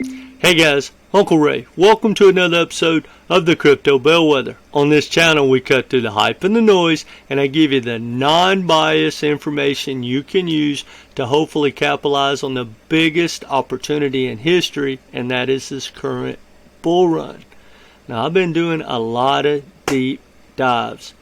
Hey guys, Uncle Ray. Welcome to another episode of the Crypto Bellwether. On this channel we cut through the hype and the noise, and I give you the non-biased information you can use to hopefully capitalize on the biggest opportunity in history, and that is this current bull run. Now I've been doing a lot of deep dives,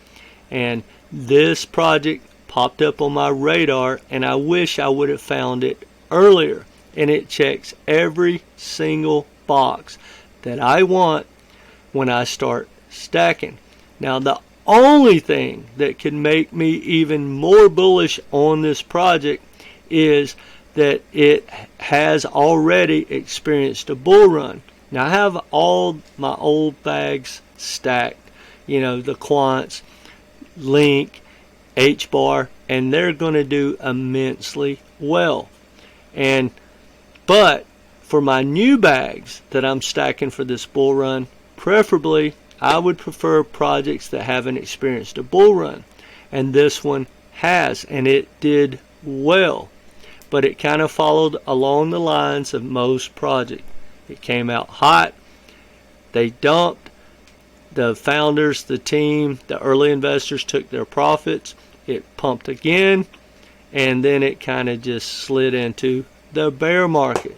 and this project popped up on my radar, and I wish I would have found it earlier. And it checks every single box that I want when I start stacking. Now the only thing that can make me even more bullish on this project is that it has already experienced a bull run. Now I have all my old bags stacked, you know, the quants, Link, H-bar, and they're going to do immensely well. But for my new bags that I'm stacking for this bull run, preferably I would prefer projects that haven't experienced a bull run. And this one has, and it did well. But it kind of followed along the lines of most projects. It came out hot. They dumped. The founders, the team, the early investors took their profits. It pumped again. And then it kind of just slid into the bear market.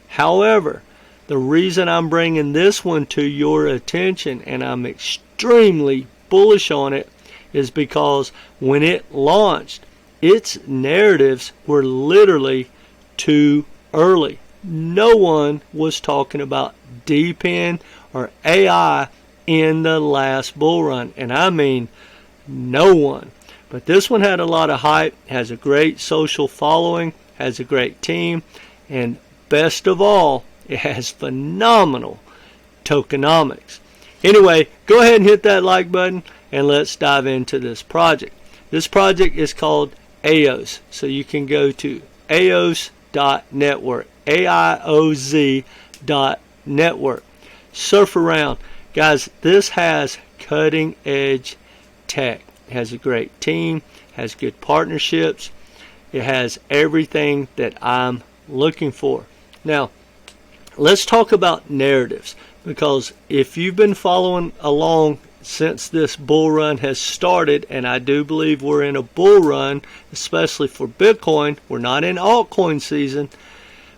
However, the reason I'm bringing this one to your attention, and I'm extremely bullish on it, is because when it launched, its narratives were literally too early. No one was talking about DePIN or AI in the last bull run, and I mean no one. But this one had a lot of hype, has a great social following, has a great team, and best of all, it has phenomenal tokenomics. Anyway, go ahead and hit that like button, and let's dive into this project. This project is called AIOZ, so you can go to AIOZ.network, AIOZ.network. Surf around. Guys, this has cutting edge tech. It has a great team, has good partnerships. It has everything that I'm looking for. Now, let's talk about narratives, because if you've been following along since this bull run has started, and I do believe we're in a bull run, especially for Bitcoin, we're not in altcoin season,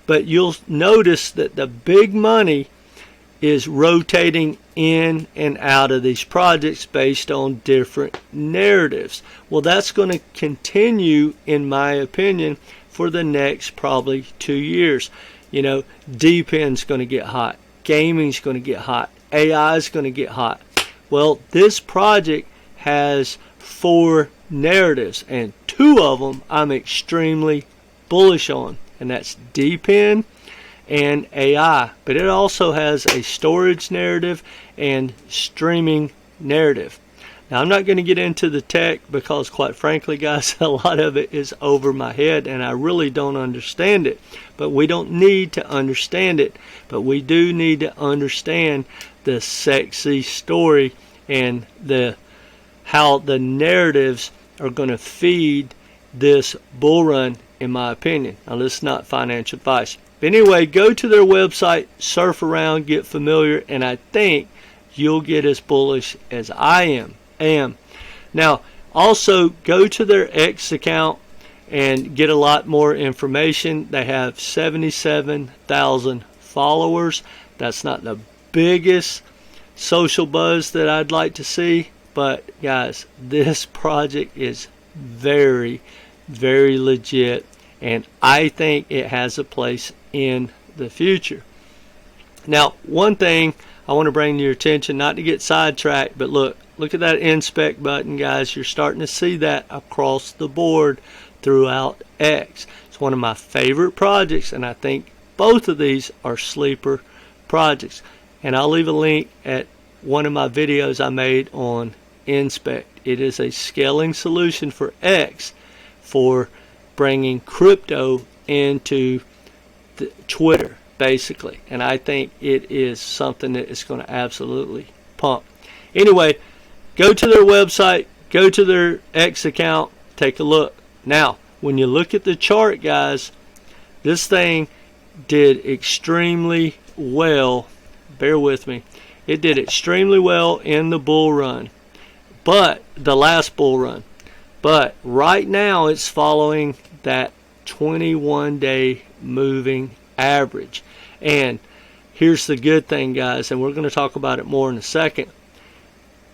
but you'll notice that the big money is rotating in and out of these projects based on different narratives. Well, that's going to continue, in my opinion, for the next probably 2 years. You know, DePIN's going to get hot, gaming's going to get hot, AI is going to get hot. Well, this project has 4 narratives, and 2 of them I'm extremely bullish on, and that's DePIN and AI. But it also has a storage narrative and streaming narrative. Now, I'm not going to get into the tech because, quite frankly, guys, a lot of it is over my head and I really don't understand it. But we don't need to understand it, but we do need to understand the sexy story and how the narratives are going to feed this bull run, in my opinion. Now, this is not financial advice. But anyway, go to their website, surf around, get familiar, and I think you'll get as bullish as I am. Now, also go to their X account and get a lot more information. They have 77,000 followers. That's not the biggest social buzz that I'd like to see, but guys, this project is very, very legit, and I think it has a place in the future. Now, one thing I want to bring to your attention, not to get sidetracked, but look at that inspect button, guys. You're starting to see that across the board throughout X. It's one of my favorite projects, and I think both of these are sleeper projects. And I'll leave a link at one of my videos I made on inspect. It is a scaling solution for X for bringing crypto into Twitter, basically, and I think it is something that is going to absolutely pump. Anyway, go to their website, go to their X account, take a look. Now, when you look at the chart, guys, this thing did extremely well. Bear with me. It did extremely well in the bull run, but the last bull run. But right now it's following that 21-day moving average. And here's the good thing, guys, and we're going to talk about it more in a second.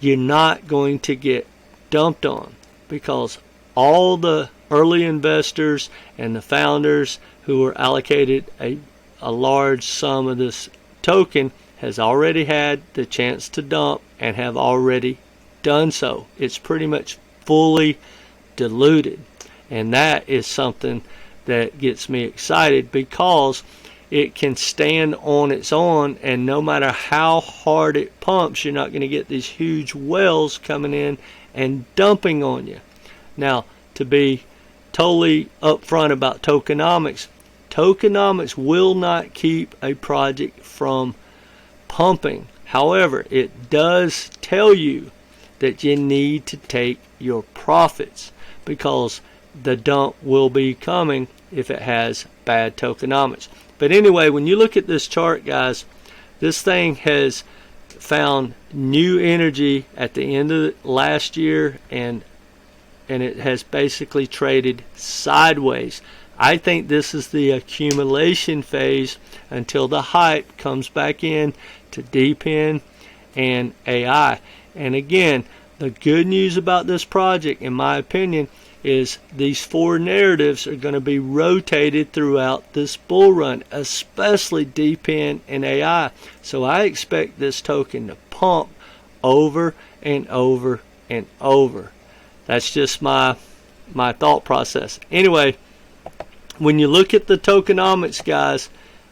You're not going to get dumped on, because all the early investors and the founders who were allocated a large sum of this token has already had the chance to dump and have already done so. It's pretty much fully diluted, and that is something that gets me excited, because it can stand on its own, and no matter how hard it pumps, you're not going to get these huge whales coming in and dumping on you. Now, to be totally upfront about tokenomics, tokenomics will not keep a project from pumping. However, it does tell you that you need to take your profits, because the dump will be coming if it has bad tokenomics. But anyway, when you look at this chart, guys, this thing has found new energy at the end of last year, and it has basically traded sideways. I think this is the accumulation phase until the hype comes back in to DePIN and AI. And again, the good news about this project, in my opinion, is these four narratives are going to be rotated throughout this bull run, especially DePIN and AI. So I expect this token to pump over and over and over. That's just my thought process. Anyway, when you look at the tokenomics, guys,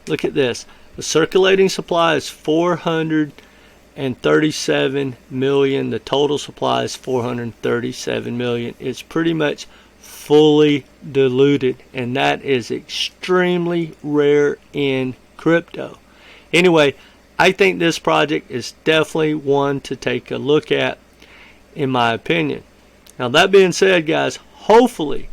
look at this. The circulating supply is 437 million. The total supply is 437 million. It's pretty much fully diluted, and that is extremely rare in crypto. Anyway, I think this project is definitely one to take a look at, in my opinion. Now, that being said, guys, hopefully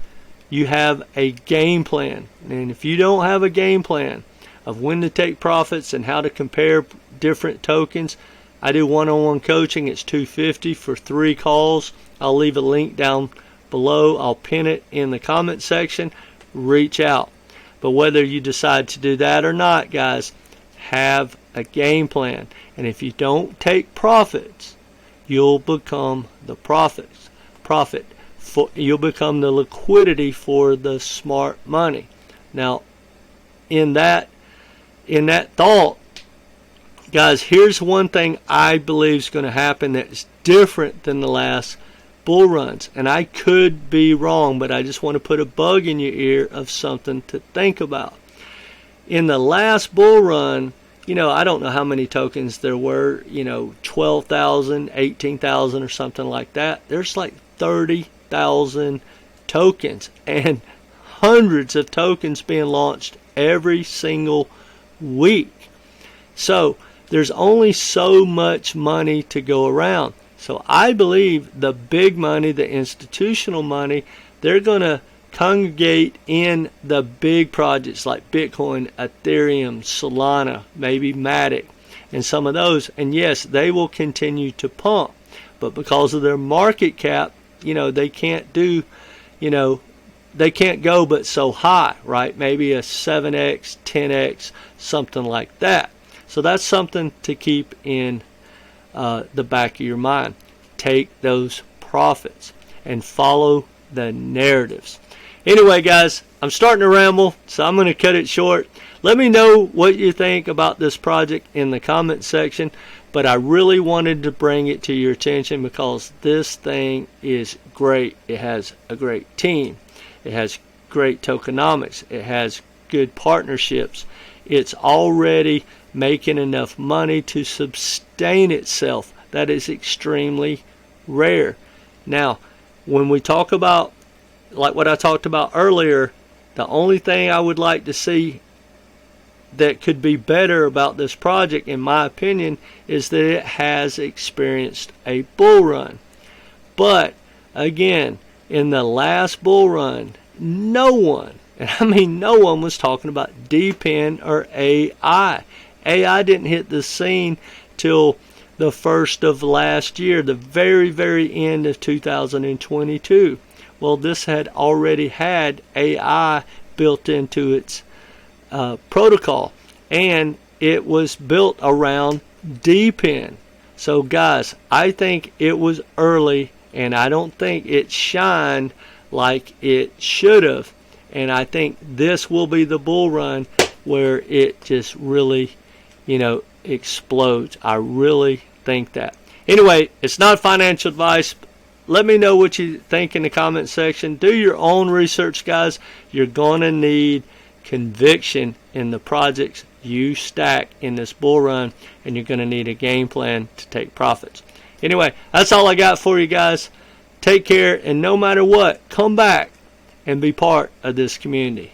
you have a game plan. And if you don't have a game plan of when to take profits and how to compare different tokens, I do one-on-one coaching. It's $250 for 3 calls. I'll leave a link down below. I'll pin it in the comment section. Reach out. But whether you decide to do that or not, guys, have a game plan. And if you don't take profits, you'll become the you'll become the liquidity for the smart money. Now, in that thought, guys, here's one thing I believe is going to happen that's different than the last bull runs. And I could be wrong, but I just want to put a bug in your ear of something to think about. In the last bull run, I don't know how many tokens there were, 12,000, 18,000 or something like that. There's like 30,000 tokens and hundreds of tokens being launched every single week. So there's only so much money to go around. So I believe the big money, the institutional money, they're going to congregate in the big projects like Bitcoin, Ethereum, Solana, maybe Matic, and some of those. And yes, they will continue to pump. But because of their market cap, they can't do, they can't go but so high, right? Maybe a 7x, 10x, something like that. So that's something to keep in the back of your mind. Take those profits and follow the narratives. Anyway, guys, I'm starting to ramble, so I'm going to cut it short. Let me know what you think about this project in the comment section, but I really wanted to bring it to your attention because this thing is great. It has a great team. It has great tokenomics. It has good partnerships. It's already making enough money to sustain itself. That is extremely rare. Now, when we talk about, like what I talked about earlier, the only thing I would like to see that could be better about this project, in my opinion, is that it has experienced a bull run. But again, in the last bull run, no one, And I mean, no one was talking about DePIN or AI. AI didn't hit the scene till the first of last year, the very, very end of 2022. Well, this had already had AI built into its protocol, and it was built around DePIN. So guys, I think it was early, and I don't think it shined like it should have. And I think this will be the bull run where it just really, explodes. I really think that. Anyway, it's not financial advice. Let me know what you think in the comment section. Do your own research, guys. You're going to need conviction in the projects you stack in this bull run, and you're going to need a game plan to take profits. Anyway, that's all I got for you guys. Take care, and no matter what, come back and be part of this community.